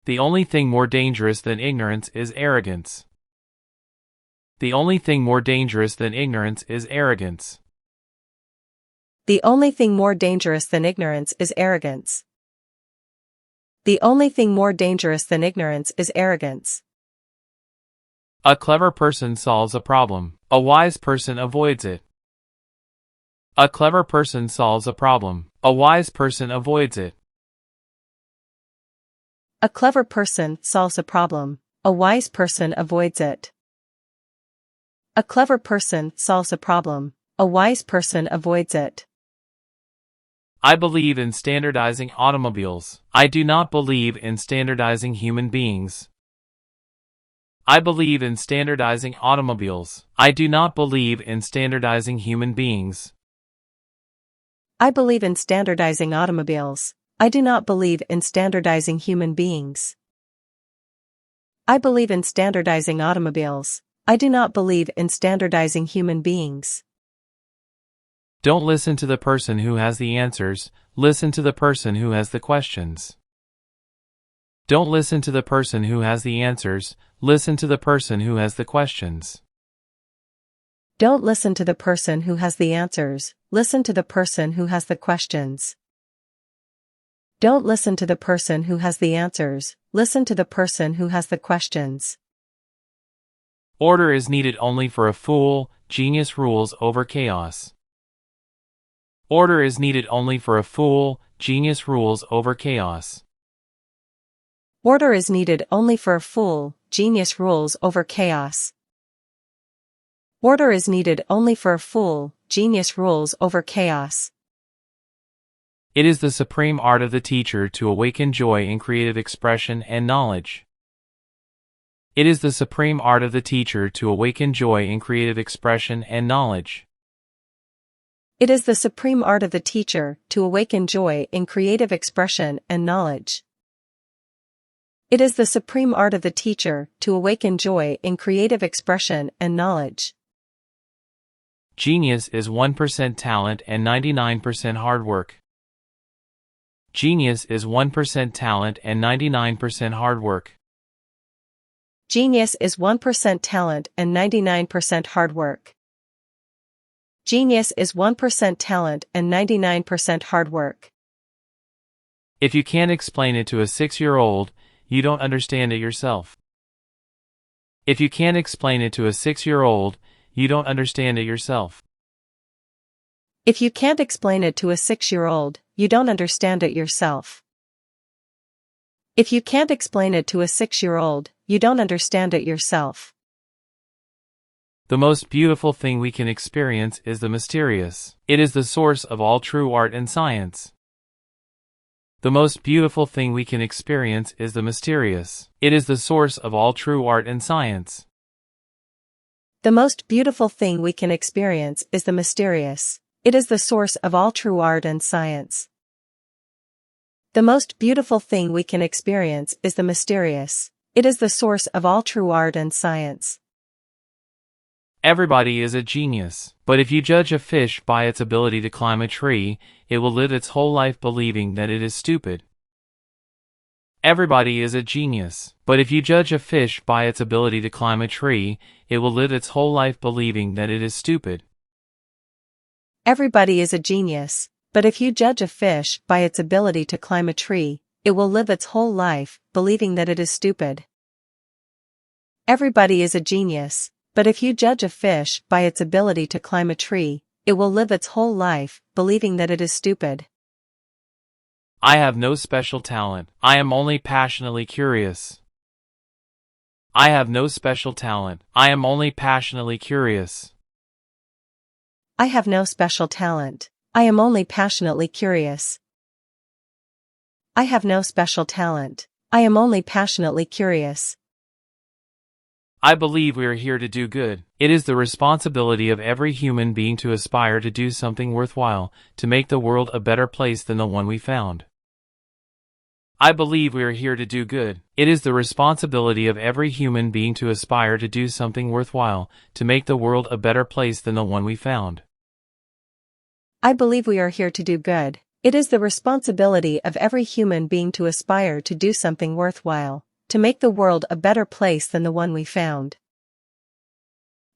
The only thing more dangerous than ignorance is arrogance. The only thing more dangerous than ignorance is arrogance. The only thing more dangerous than ignorance is arrogance. The only thing more dangerous than ignorance is arrogance. A clever person solves a problem. A wise person avoids it. A clever person solves a problem. A wise person avoids it. A clever person solves a problem. A wise person avoids it. A clever person solves a problem. A wise person avoids it. I believe in standardizing automobiles. I do not believe in standardizing human beings. I believe in standardizing automobiles. I do not believe in standardizing human beings. I believe in standardizing automobiles. I do not believe in standardizing human beings. I believe in standardizing automobiles. I do not believe in standardizing human beings. Don't listen to the person who has the answers, listen to the person who has the questions. Don't listen to the person who has the answers, listen to the person who has the questions. Don't listen to the person who has the answers, listen to the person who has the questions. Don't listen to the person who has the answers, listen to the person who has the questions. Order is needed only for a fool, genius rules over chaos. Order is needed only for a fool, genius rules over chaos. Order is needed only for a fool, genius rules over chaos. Order is needed only for a fool, genius rules over chaos. It is the supreme art of the teacher to awaken joy in creative expression and knowledge. It is the supreme art of the teacher to awaken joy in creative expression and knowledge. It is the supreme art of the teacher to awaken joy in creative expression and knowledge. It is the supreme art of the teacher to awaken joy in creative expression and knowledge. Genius is 1% talent and 99% hard work. Genius is 1% talent and 99% hard work. Genius is 1% talent and 99% hard work. Genius is 1% talent and 99% hard work. If you can't explain it to a 6-year-old, you don't understand it yourself. If you can't explain it to a 6-year-old, you don't understand it yourself. If you can't explain it to a 6-year-old, you don't understand it yourself. If you can't explain it to a 6-year-old, you don't understand it yourself. The most beautiful thing we can experience is the mysterious. It is the source of all true art and science. The most beautiful thing we can experience is the mysterious. It is the source of all true art and science. The most beautiful thing we can experience is the mysterious. It is the source of all true art and science. The most beautiful thing we can experience is the mysterious. It is the source of all true art and science. Everybody is a genius, but if you judge a fish by its ability to climb a tree, it will live its whole life believing that it is stupid. Everybody is a genius, but if you judge a fish by its ability to climb a tree, it will live its whole life believing that it is stupid. Everybody is a genius, but if you judge a fish by its ability to climb a tree, it will live its whole life believing that it is stupid. Everybody is a genius, but if you judge a fish by its ability to climb a tree, it will live its whole life believing that it is stupid. I have no special talent. I am only passionately curious. I have no special talent. I am only passionately curious. I have no special talent. I am only passionately curious. I have no special talent. I am only passionately curious. I believe we are here to do good. It is the responsibility of every human being to aspire to do something worthwhile, to make the world a better place than the one we found. I believe we are here to do good. It is the responsibility of every human being to aspire to do something worthwhile, to make the world a better place than the one we found. I believe we are here to do good. It is the responsibility of every human being to aspire to do something worthwhile, to make the world a better place than the one we found.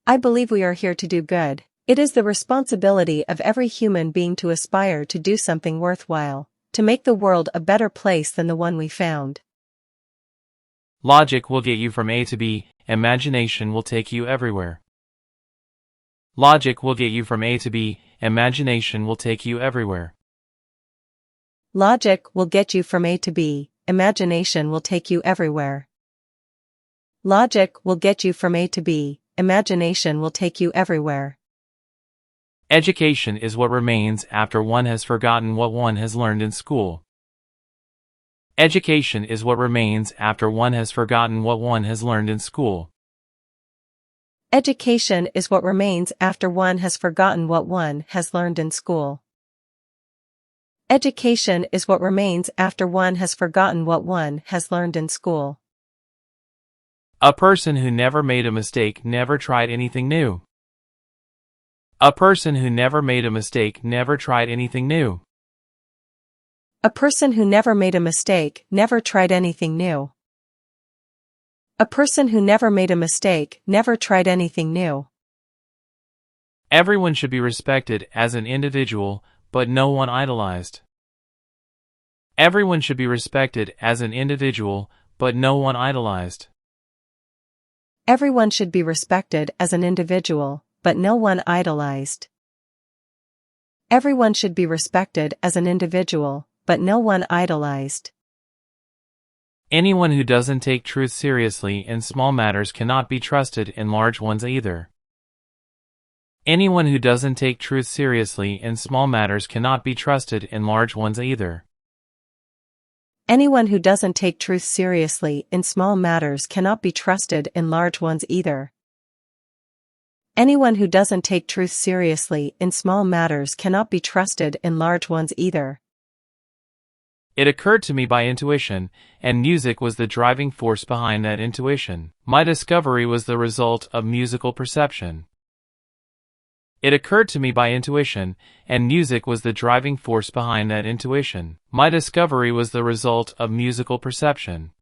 I believe we are here to do good. It is the responsibility of every human being to aspire to do something worthwhile, to make the world a better place than the one we found. Logic will get you from A to B, imagination will take you everywhere. Logic will get you from A to B, imagination will take you everywhere. Logic will get you from A to B, imagination will take you everywhere. Logic will get you from A to B, imagination will take you everywhere. Education is what remains after one has forgotten what one has learned in school. Education is what remains after one has forgotten what one has learned in school. Education is what remains after one has forgotten what one has learned in school. Education is what remains after one has forgotten what one has learned in school. A person who never made a mistake never tried anything new. A person who never made a mistake never tried anything new. A person who never made a mistake never tried anything new. A person who never made a mistake never tried anything new. Everyone should be respected as an individual, but no one idolized. Everyone should be respected as an individual, but no one idolized. Everyone should be respected as an individual, but no one idolized. Everyone should be respected as an individual, but no one idolized. Anyone who doesn't take truth seriously in small matters cannot be trusted in large ones either. Anyone who doesn't take truth seriously in small matters cannot be trusted in large ones either. Anyone who doesn't take truth seriously in small matters cannot be trusted in large ones either. Anyone who doesn't take truth seriously in small matters cannot be trusted in large ones either. It occurred to me by intuition, and music was the driving force behind that intuition. My discovery was the result of musical perception. It occurred to me by intuition, and music was the driving force behind that intuition. My discovery was the result of musical perception.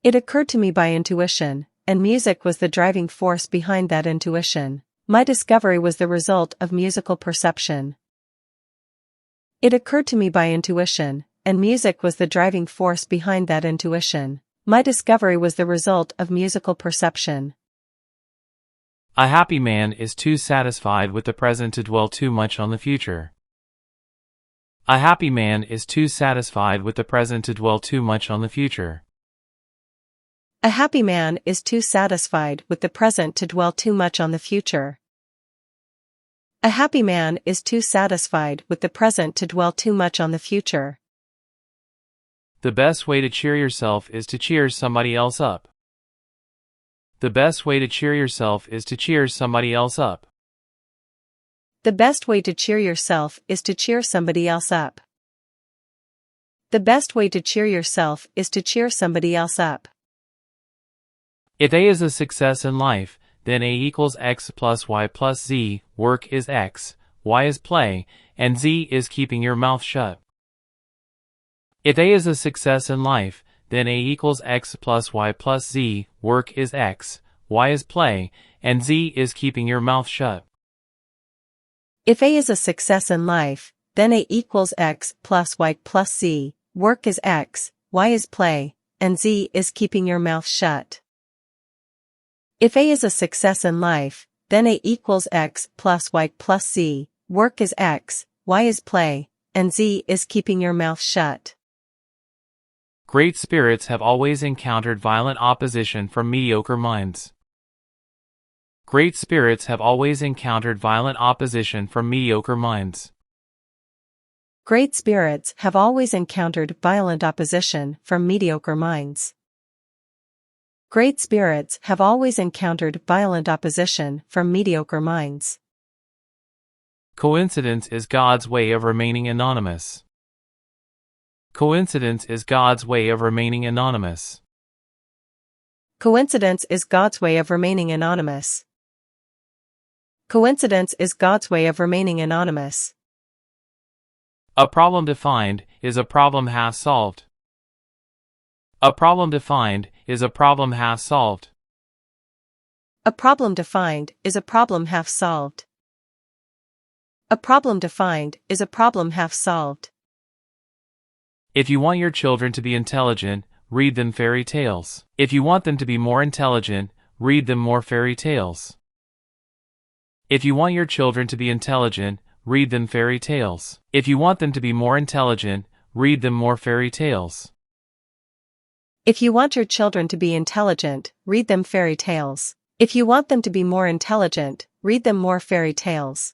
It occurred to me by intuition, and music was the driving force behind that intuition. My discovery was the result of musical perception. It occurred to me by intuition, and music was the driving force behind that intuition. My discovery was the result of musical perception. A happy man is too satisfied with the present to dwell too much on the future. A happy man is too satisfied with the present to dwell too much on the future. A happy man is too satisfied with the present to dwell too much on the future. A happy man is too satisfied with the present to dwell too much on the future. The best way to cheer yourself is to cheer somebody else up. The best way to cheer yourself is to cheer somebody else up. The best way to cheer yourself is to cheer somebody else up. The best way to cheer yourself is to cheer somebody else up. If A is a success in life, then A equals X plus Y plus Z, work is X, Y is play, and Z is keeping your mouth shut. If A is a success in life, then A equals X plus Y plus Z, work is X, Y is play, and Z is keeping your mouth shut. If A is a success in life, then A equals X plus Y plus Z, work is X, Y is play, and Z is keeping your mouth shut. If A is a success in life, then A equals X plus Y plus Z, work is X, Y is play, and Z is keeping your mouth shut. Great spirits have always encountered violent opposition from mediocre minds. Great spirits have always encountered violent opposition from mediocre minds. Great spirits have always encountered violent opposition from mediocre minds. Great spirits have always encountered violent opposition from mediocre minds. Coincidence is God's way of remaining anonymous. Coincidence is God's way of remaining anonymous. Coincidence is God's way of remaining anonymous. Coincidence is God's way of remaining anonymous. A problem defined is a problem half solved. A problem defined is a problem half solved. A problem defined is a problem half solved. A problem defined is a problem half solved. If you want your children to be intelligent, read them fairy tales. If you want them to be more intelligent, read them more fairy tales. If you want your children to be intelligent, read them fairy tales. If you want them to be more intelligent, read them more fairy tales. If you want your children to be intelligent, read them fairy tales. If you want them to be more intelligent, read them more fairy tales.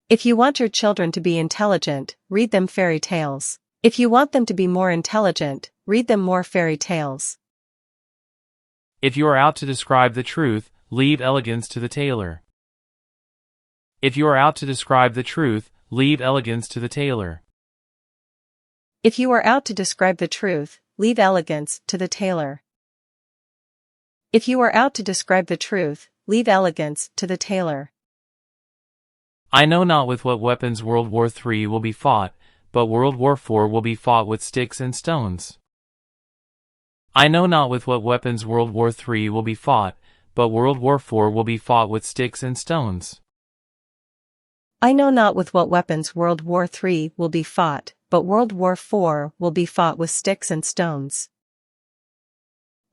If you want your children to be intelligent, read them fairy tales. If you want them to be more intelligent, read them more fairy tales. If you are out to describe the truth, leave elegance to the tailor. If you are out to describe the truth, leave elegance to the tailor. If you are out to describe the truth, leave elegance to the tailor. If you are out to describe the truth, leave elegance to the tailor. I know not with what weapons World War III will be fought, but World War IV will be fought with sticks and stones. I know not with what weapons World War III will be fought, but World War IV will be fought with sticks and stones. I know not with what weapons World War III will be fought, but World War IV will be fought with sticks and stones.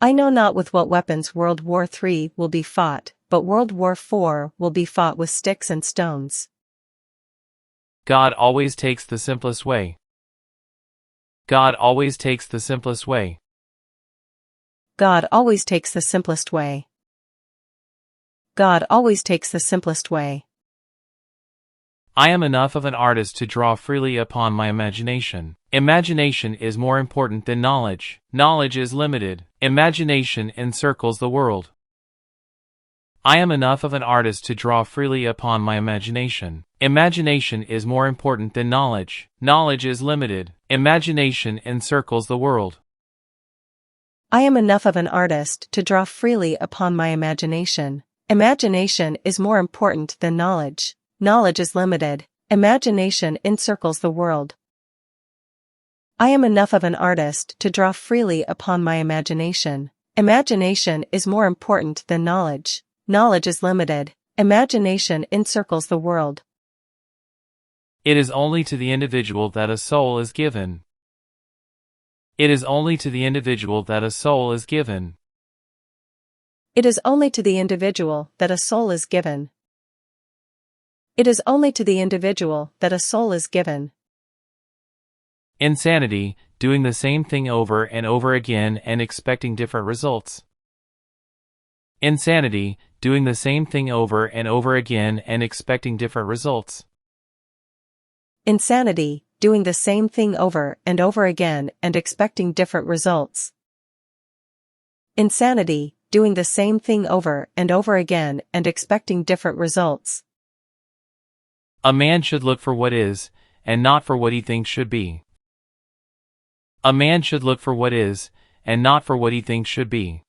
I know not with what weapons World War III will be fought, but World War IV will be fought with sticks and stones. God always takes the simplest way. God always takes the simplest way. God always takes the simplest way. God always takes the simplest way. I am enough of an artist to draw freely upon my imagination. Imagination is more important than knowledge. Knowledge is limited. Imagination encircles the world. I am enough of an artist to draw freely upon my imagination. Imagination is more important than knowledge. Knowledge is limited. Imagination encircles the world. I am enough of an artist to draw freely upon my imagination. Imagination is more important than knowledge. Knowledge is limited. Imagination encircles the world. I am enough of an artist to draw freely upon my imagination. Imagination is more important than knowledge. Knowledge is limited. Imagination encircles the world. It is only to the individual that a soul is given. It is only to the individual that a soul is given. It is only to the individual that a soul is given. It is only to the individual that a soul is given. Insanity, doing the same thing over and over again and expecting different results. Insanity, doing the same thing over and over again and expecting different results. Insanity, doing the same thing over and over again and expecting different results. Insanity, doing the same thing over and over again and expecting different results. A man should look for what is, and not for what he thinks should be. A man should look for what is, and not for what he thinks should be.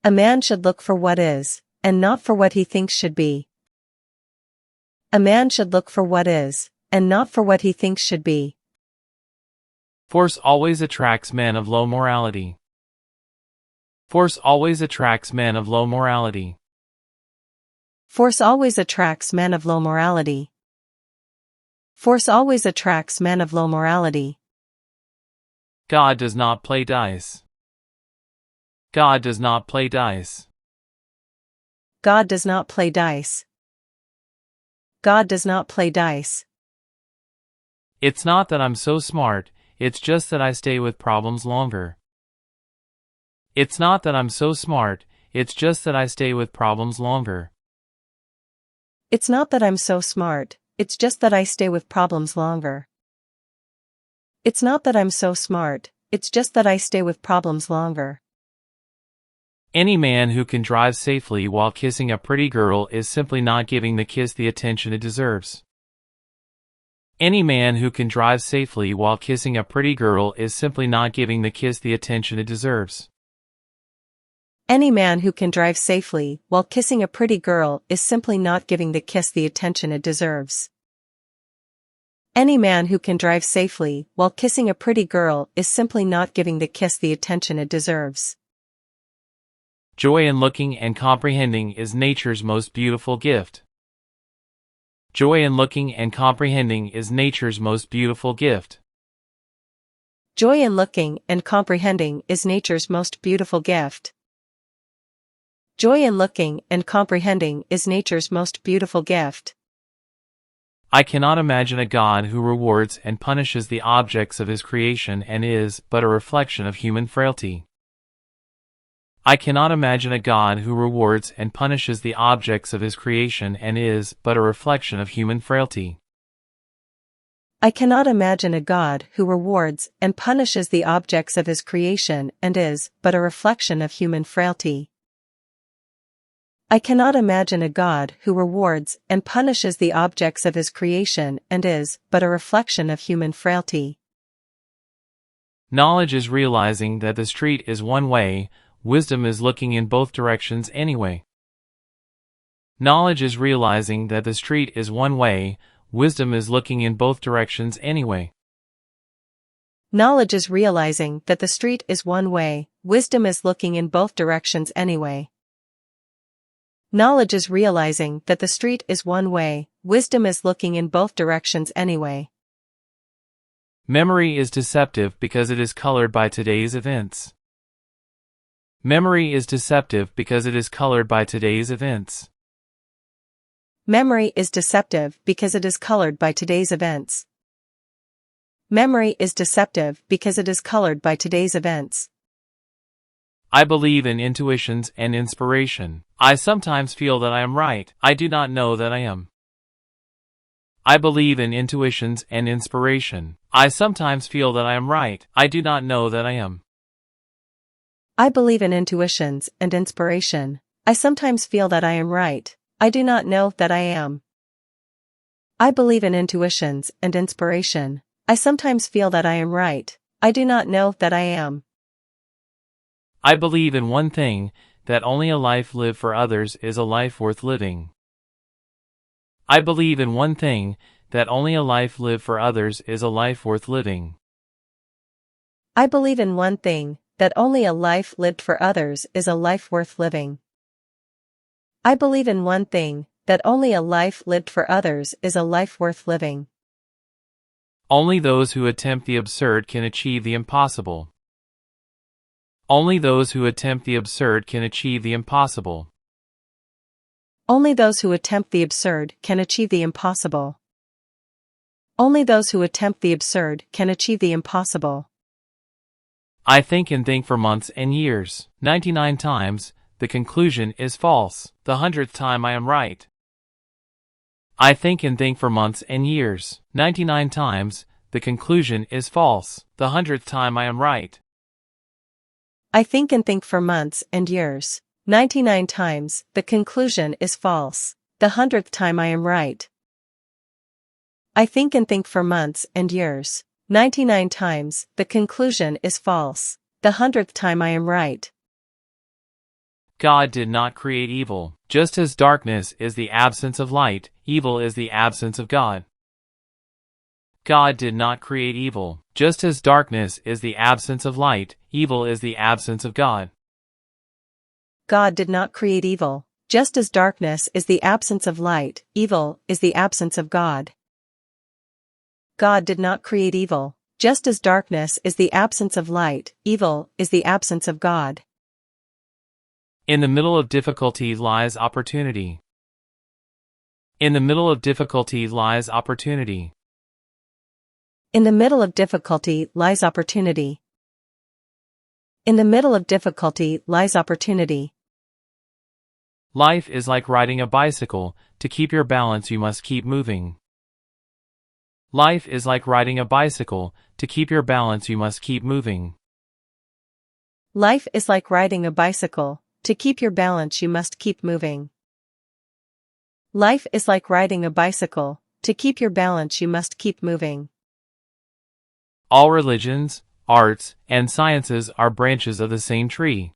A man should look for what is, and not for what he thinks should be. A man should look for what is, and not for what he thinks should be. Force always attracts men of low morality. Force always attracts men of low morality. Force always attracts men of low morality. Force always attracts men of low morality. God does not play dice. God does not play dice. God does not play dice. God does not play dice. It's not that I'm so smart, it's just that I stay with problems longer. It's not that I'm so smart, it's just that I stay with problems longer. It's not that I'm so smart, it's just that I stay with problems longer. It's not that I'm so smart, it's just that I stay with problems longer. Any man who can drive safely while kissing a pretty girl is simply not giving the kiss the attention it deserves. Any man who can drive safely while kissing a pretty girl is simply not giving the kiss the attention it deserves. Any man who can drive safely while kissing a pretty girl is simply not giving the kiss the attention it deserves. Any man who can drive safely while kissing a pretty girl is simply not giving the kiss the attention it deserves. Joy in looking and comprehending is nature's most beautiful gift. Joy in looking and comprehending is nature's most beautiful gift. Joy in looking and comprehending is nature's most beautiful gift. Joy in looking and comprehending is nature's most beautiful gift. I cannot imagine a God who rewards and punishes the objects of his creation and is but a reflection of human frailty. I cannot imagine a God who rewards and punishes the objects of his creation and is but a reflection of human frailty. I cannot imagine a God who rewards and punishes the objects of his creation and is but a reflection of human frailty. I cannot imagine a God who rewards and punishes the objects of his creation and is but a reflection of human frailty. Knowledge is realizing that the street is one way, wisdom is looking in both directions anyway. Knowledge is realizing that the street is one way, wisdom is looking in both directions anyway. Knowledge is realizing that the street is one way, wisdom is looking in both directions anyway. Knowledge is realizing that the street is one way, wisdom is looking in both directions anyway. Memory is deceptive because it is colored by today's events. Memory is deceptive because it is colored by today's events. Memory is deceptive because it is colored by today's events. Memory is deceptive because it is colored by today's events. I believe in intuitions and inspiration. I sometimes feel that I am right. I do not know that I am. I believe in intuitions and inspiration. I sometimes feel that I am right. I do not know that I am. I believe in intuitions and inspiration. I sometimes feel that I am right. I do not know that I am. I believe in intuitions and inspiration. I sometimes feel that I am right. I do not know that I am. I believe in one thing, that only a life lived for others is a life worth living. I believe in one thing, that only a life lived for others is a life worth living. I believe in one thing, that only a life lived for others is a life worth living. I believe in one thing, that only a life lived for others is a life worth living. Only those who attempt the absurd can achieve the impossible. Only those who attempt the absurd can achieve the impossible. Only those who attempt the absurd can achieve the impossible. Only those who attempt the absurd can achieve the impossible. I think and think for months and years, 99 times, the conclusion is false, the 100th time I am right. I think and think for months and years, 99 times, the conclusion is false, the 100th time I am right. I think and think for months and years, 99 times, the conclusion is false, the 100th time I am right. I think and think for months and years, 99 times, the conclusion is false, the 100th time I am right. God did not create evil. Just as darkness is the absence of light, evil is the absence of God. God did not create evil. Just as darkness is the absence of light, evil is the absence of God. God did not create evil. Just as darkness is the absence of light, evil is the absence of God. God did not create evil. Just as darkness is the absence of light, evil is the absence of God. In the middle of difficulty lies opportunity. In the middle of difficulty lies opportunity. In the middle of difficulty lies opportunity. In the middle of difficulty lies opportunity. Life is like riding a bicycle. To keep your balance you must keep moving. Life is like riding a bicycle. To keep your balance you must keep moving. Life is like riding a bicycle. To keep your balance you must keep moving. Life is like riding a bicycle. To keep your balance you must keep moving. All religions, arts, and sciences are branches of the same tree.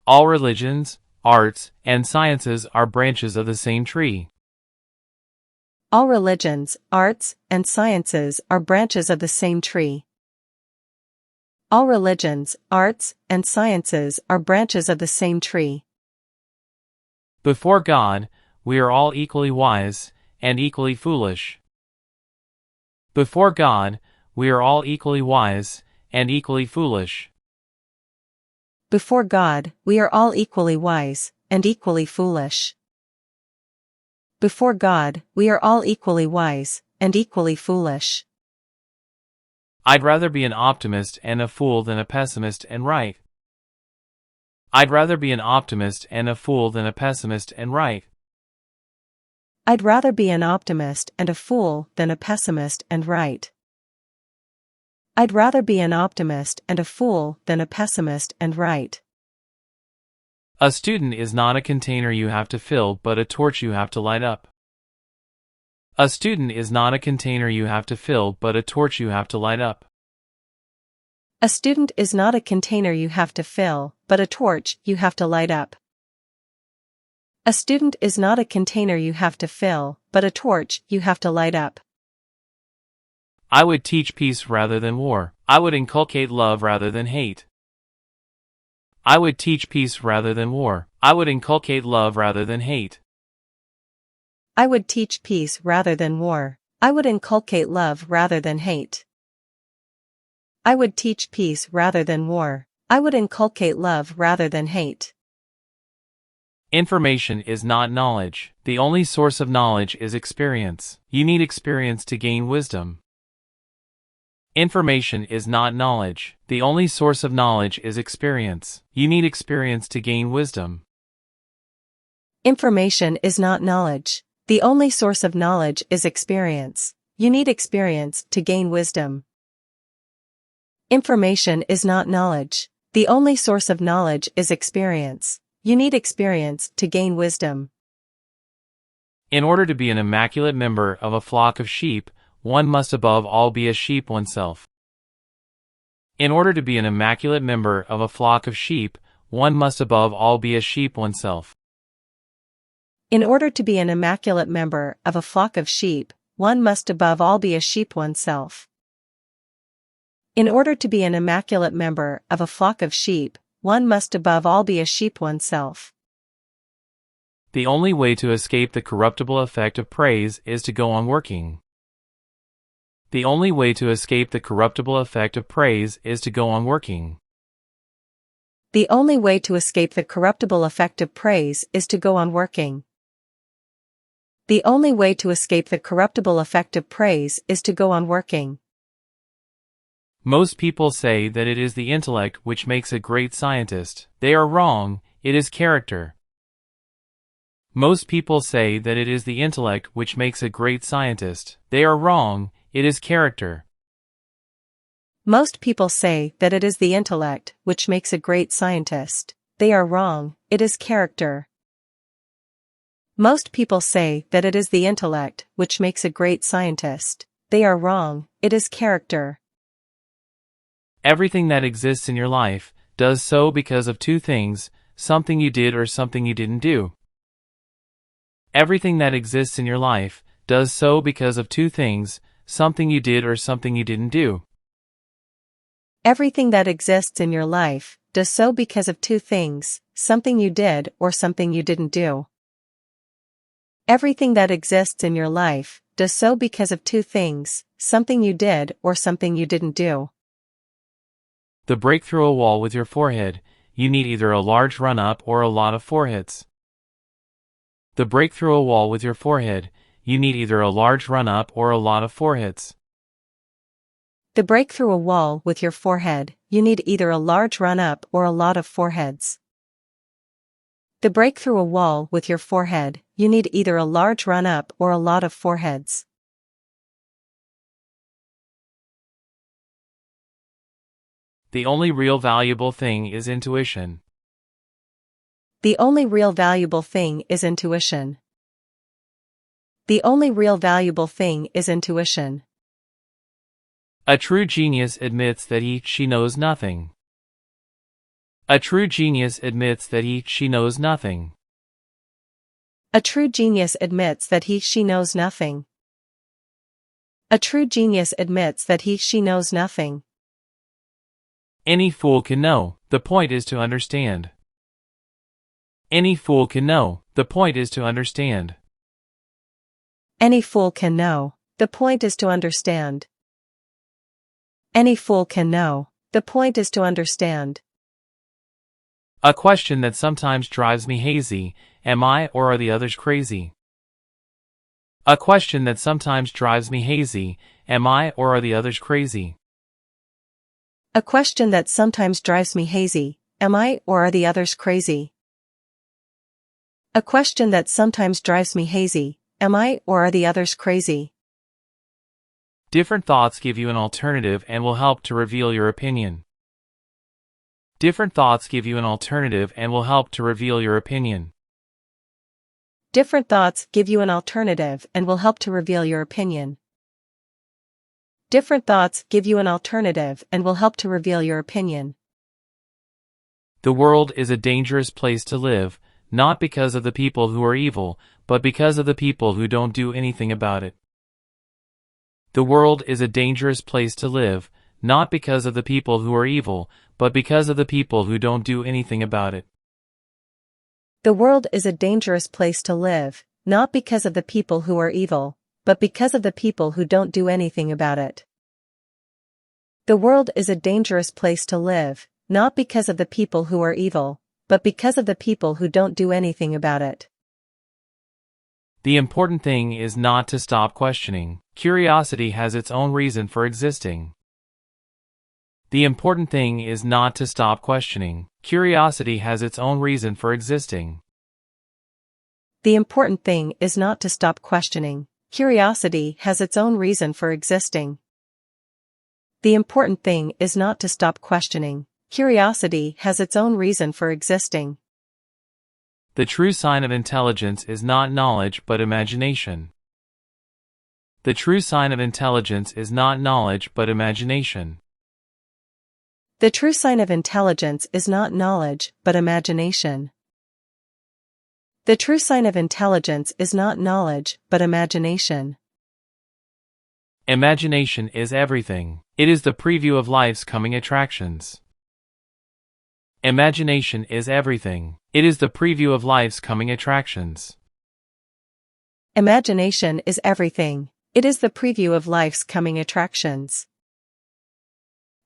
All religions, arts, and sciences are branches of the same tree. All religions, arts, and sciences are branches of the same tree. All religions, arts, and sciences are branches of the same tree. Before God, we are all equally wise, and equally foolish. Before God, we are all equally wise, and equally foolish. Before God, we are all equally wise, and equally foolish. Before God, we are all equally wise, and equally foolish. I'd rather be an optimist and a fool than a pessimist and right. I'd rather be an optimist and a fool than a pessimist and right. I'd rather be an optimist and a fool than a pessimist and right. I'd rather be an optimist and a fool than a pessimist and right. A student is not a container you have to fill but a torch you have to light up. A student is not a container you have to fill but a torch you have to light up. A student is not a container you have to fill, but a torch you have to light up. A student is not a container you have to fill, but a torch you have to light up. I would teach peace rather than war. I would inculcate love rather than hate. I would teach peace rather than war. I would inculcate love rather than hate. I would teach peace rather than war. I would inculcate love rather than hate. I would teach peace rather than war. I would inculcate love rather than hate. Information is not knowledge. The only source of knowledge is experience. You need experience to gain wisdom. Information is not knowledge. The only source of knowledge is experience. You need experience to gain wisdom. Information is not knowledge. The only source of knowledge is experience. You need experience to gain wisdom. Information is not knowledge. The only source of knowledge is experience. You need experience to gain wisdom. In order to be an immaculate member of a flock of sheep, one must above all be a sheep oneself. In order to be an immaculate member of a flock of sheep, one must above all be a sheep oneself. In order to be an immaculate member of a flock of sheep, one must above all be a sheep oneself. In order to be an immaculate member of a flock of sheep, one must above all be a sheep oneself. The only way to escape the corruptible effect of praise is to go on working. The only way to escape the corruptible effect of praise is to go on working. The only way to escape the corruptible effect of praise is to go on working. The only way to escape the corruptible effect of praise is to go on working. Most people say that it is the intellect which makes a great scientist. They are wrong, it is character. Most people say that it is the intellect which makes a great scientist. They are wrong, it is character. Most people say that it is the intellect which makes a great scientist. They are wrong, it is character. Most people say that it is the intellect which makes a great scientist. They are wrong, it is character. Everything that exists in your life does so because of two things, something you did or something you didn't do. Everything that exists in your life does so because of two things, something you did or something you didn't do. Everything that exists in your life does so because of two things, something you did or something you didn't do. Everything that exists in your life does so because of two things, something you did or something you didn't do. To break through a wall with your forehead, you need either a large run-up or a lot of forehits. To break through a wall with your forehead, you need either a large run-up or a lot of forehits. To break through a wall with your forehead, you need either a large run-up or a lot of foreheads. To break through a wall with your forehead, you need either a large run-up or a lot of foreheads. The only real valuable thing is intuition. The only real valuable thing is intuition. The only real valuable thing is intuition. A true genius admits that she knows nothing. A true genius admits that she knows nothing. A true genius admits that she knows nothing. A true genius admits that she knows nothing. Any fool can know, the point is to understand. Any fool can know, the point is to understand. Any fool can know, the point is to understand. Any fool can know, the point is to understand. A question that sometimes drives me hazy, am I or are the others crazy? A question that sometimes drives me hazy, am I or are the others crazy? A question that sometimes drives me hazy, am I or are the others crazy? A question that sometimes drives me hazy, am I or are the others crazy? Different thoughts give you an alternative and will help to reveal your opinion. Different thoughts give you an alternative and will help to reveal your opinion. Different thoughts give you an alternative and will help to reveal your opinion. Different thoughts give you an alternative and will help to reveal your opinion. The world is a dangerous place to live, not because of the people who are evil, but because of the people who don't do anything about it. The world is a dangerous place to live, not because of the people who are evil, but because of the people who don't do anything about it. The world is a dangerous place to live, not because of the people who are evil, but because of the people who don't do anything about it. The world is a dangerous place to live, not because of the people who are evil, but because of the people who don't do anything about it. The important thing is not to stop questioning. Curiosity has its own reason for existing. The important thing is not to stop questioning. Curiosity has its own reason for existing. The important thing is not to stop questioning. Curiosity has its own reason for existing. The important thing is not to stop questioning. Curiosity has its own reason for existing. The true sign of intelligence is not knowledge but imagination. The true sign of intelligence is not knowledge but imagination. The true sign of intelligence is not knowledge but imagination. The true sign of intelligence is not knowledge but imagination. Imagination is everything. It is the preview of life's coming attractions. Imagination is everything. It is the preview of life's coming attractions. Imagination is everything. It is the preview of life's coming attractions.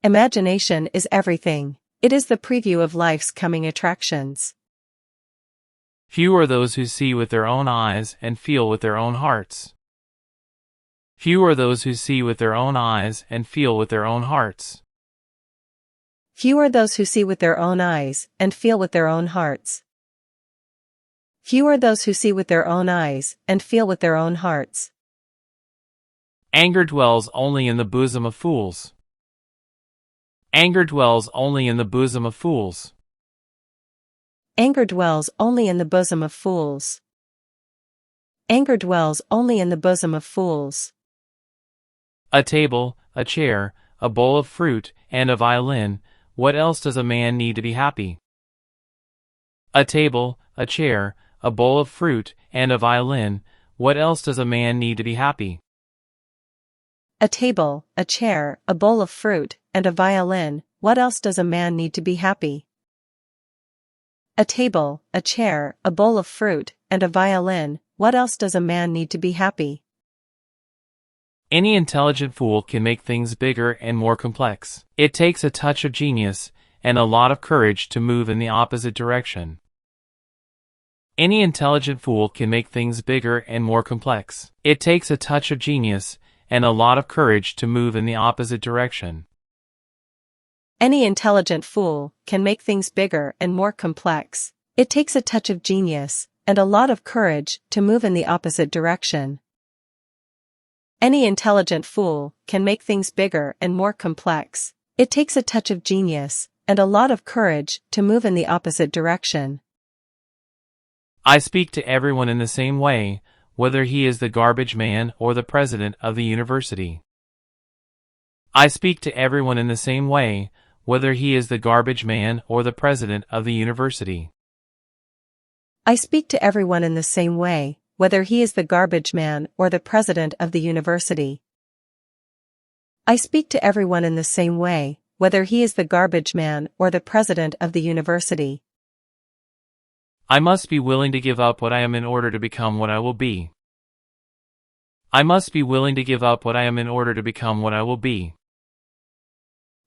Imagination is everything. It is the preview of life's coming attractions. Few are those who see with their own eyes and feel with their own hearts. Few are those who see with their own eyes and feel with their own hearts. Few are those who see with their own eyes and feel with their own hearts. Few are those who see with their own eyes and feel with their own hearts. Anger dwells only in the bosom of fools. Anger dwells only in the bosom of fools. Anger dwells only in the bosom of fools. Anger dwells only in the bosom of fools. A table, a chair, a bowl of fruit, and a violin. What else does a man need to be happy? A table, a chair, a bowl of fruit, and a violin. What else does a man need to be happy? A table, a chair, a bowl of fruit, and a violin. What else does a man need to be happy? A table, a chair, a bowl of fruit, and a violin. What else does a man need to be happy? Any intelligent fool can make things bigger and more complex. It takes a touch of genius and a lot of courage to move in the opposite direction. Any intelligent fool can make things bigger and more complex. It takes a touch of genius and a lot of courage to move in the opposite direction. Any intelligent fool can make things bigger and more complex. It takes a touch of genius and a lot of courage to move in the opposite direction. Any intelligent fool can make things bigger and more complex. It takes a touch of genius and a lot of courage to move in the opposite direction. I speak to everyone in the same way, whether he is the garbage man or the president of the university. I speak to everyone in the same way, whether he is the garbage man or the president of the university. I speak to everyone in the same way, whether he is the garbage man or the president of the university. I speak to everyone in the same way, whether he is the garbage man or the president of the university. I must be willing to give up what I am in order to become what I will be. I must be willing to give up what I am in order to become what I will be.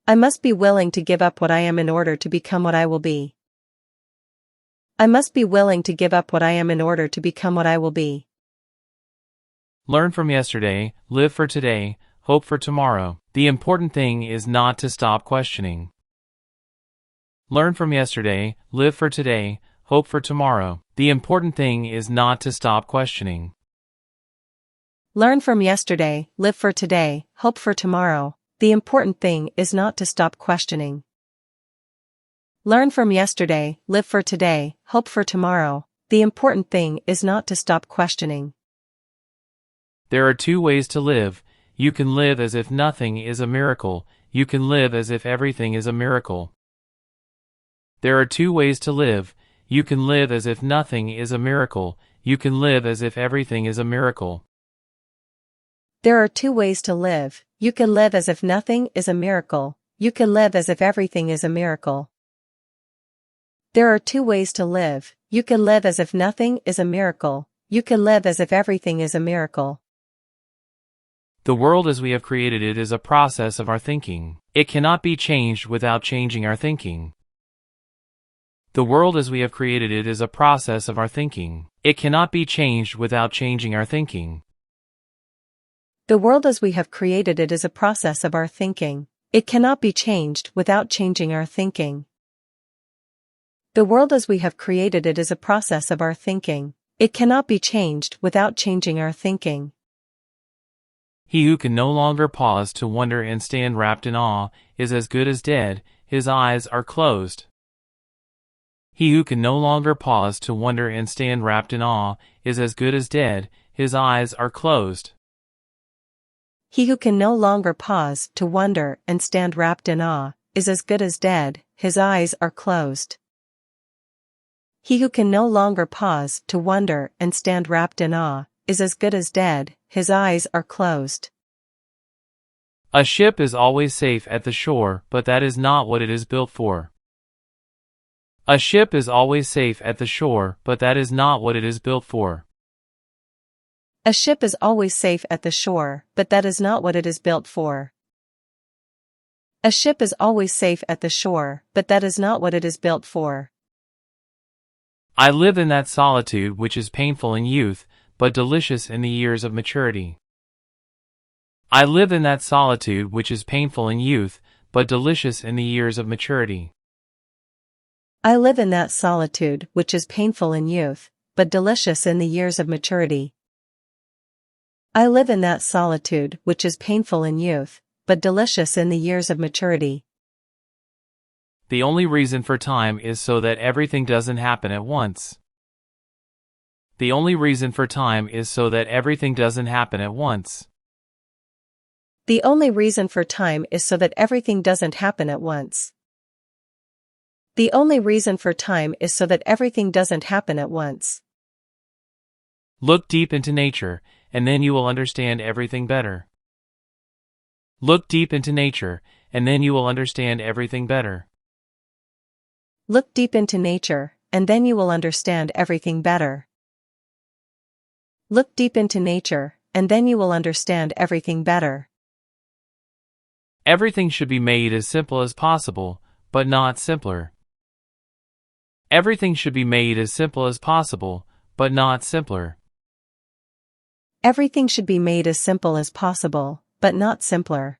I must be willing to give up what I am in order to become what I will be. I must be willing to give up what I am in order to become what I will be. Learn from yesterday, live for today, hope for tomorrow. The important thing is not to stop questioning. Learn from yesterday, live for today, hope for tomorrow. The important thing is not to stop questioning. Learn from yesterday, live for today, hope for tomorrow. The important thing is not to stop questioning. Learn from yesterday, live for today, hope for tomorrow. The important thing is not to stop questioning. There are two ways to live. You can live as if nothing is a miracle. You can live as if everything is a miracle. There are two ways to live. You can live as if nothing is a miracle. You can live as if everything is a miracle. There are two ways to live. You can live as if nothing is a miracle. You can live as if everything is a miracle. There are two ways to live. You can live as if nothing is a miracle. You can live as if everything is a miracle. The world as we have created it is a process of our thinking. It cannot be changed without changing our thinking. The world as we have created it is a process of our thinking. It cannot be changed without changing our thinking. The world as we have created it is a process of our thinking. It cannot be changed without changing our thinking. The world as we have created it is a process of our thinking. It cannot be changed without changing our thinking. He who can no longer pause to wonder and stand wrapped in awe is as good as dead. His eyes are closed. He who can no longer pause to wonder and stand wrapped in awe is as good as dead. His eyes are closed. He who can no longer pause to wonder and stand wrapped in awe is as good as dead. His eyes are closed. He who can no longer pause to wonder and stand wrapped in awe is as good as dead. His eyes are closed. A ship is always safe at the shore, but that is not what it is built for. A ship is always safe at the shore, but that is not what it is built for. A ship is always safe at the shore, but that is not what it is built for. A ship is always safe at the shore, but that is not what it is built for. I live in that solitude which is painful in youth, but delicious in the years of maturity. I live in that solitude which is painful in youth, but delicious in the years of maturity. I live in that solitude which is painful in youth, but delicious in the years of maturity. I live in that solitude which is painful in youth, but delicious in the years of maturity. The only reason for time is so that everything doesn't happen at once. The only reason for time is so that everything doesn't happen at once. The only reason for time is so that everything doesn't happen at once. The only reason for time is so that everything doesn't happen at once. Look deep into nature, and then you will understand everything better. Look deep into nature, and then you will understand everything better. Look deep into nature, and then you will understand everything better. Look deep into nature, and then you will understand everything better. Everything should be made as simple as possible, but not simpler. Everything should be made as simple as possible, but not simpler. Everything should be made as simple as possible, but not simpler.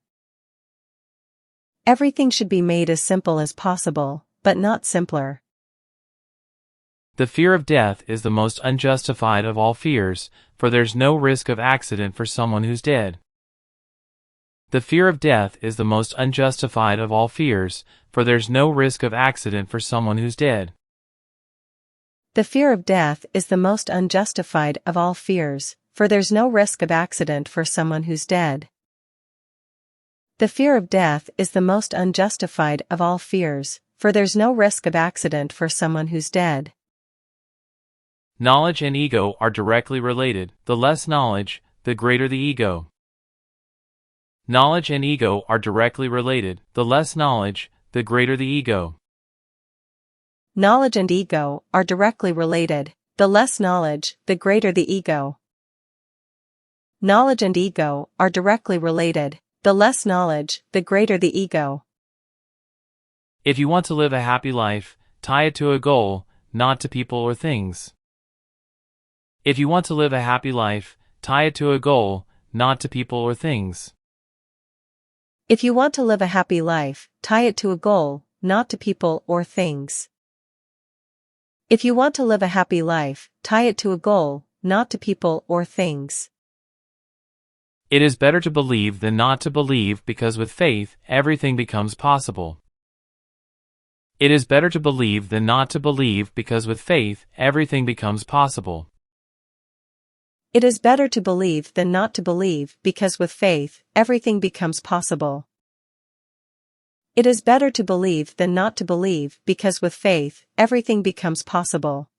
Everything should be made as simple as possible, but not simpler. The fear of death is the most unjustified of all fears, for there's no risk of accident for someone who's dead. The fear of death is the most unjustified of all fears, for there's no risk of accident for someone who's dead. The fear of death is the most unjustified of all fears, for there's no risk of accident for someone who's dead. The fear of death is the most unjustified of all fears, for there's no risk of accident for someone who's dead. Knowledge and ego are directly related. The less knowledge, the greater the ego. Knowledge and ego are directly related. The less knowledge, the greater the ego. Knowledge and ego are directly related. The less knowledge, the greater the ego. Knowledge and ego are directly related. The less knowledge, the greater the ego. If you want to live a happy life, tie it to a goal, not to people or things. If you want to live a happy life, tie it to a goal, not to people or things. If you want to live a happy life, tie it to a goal, not to people or things. If you want to live a happy life, tie it to a goal, not to people or things. It is better to believe than not to believe because with faith, everything becomes possible. It is better to believe than not to believe because with faith, everything becomes possible. It is better to believe than not to believe because with faith, everything becomes possible. It is better to believe than not to believe because with faith, everything becomes possible.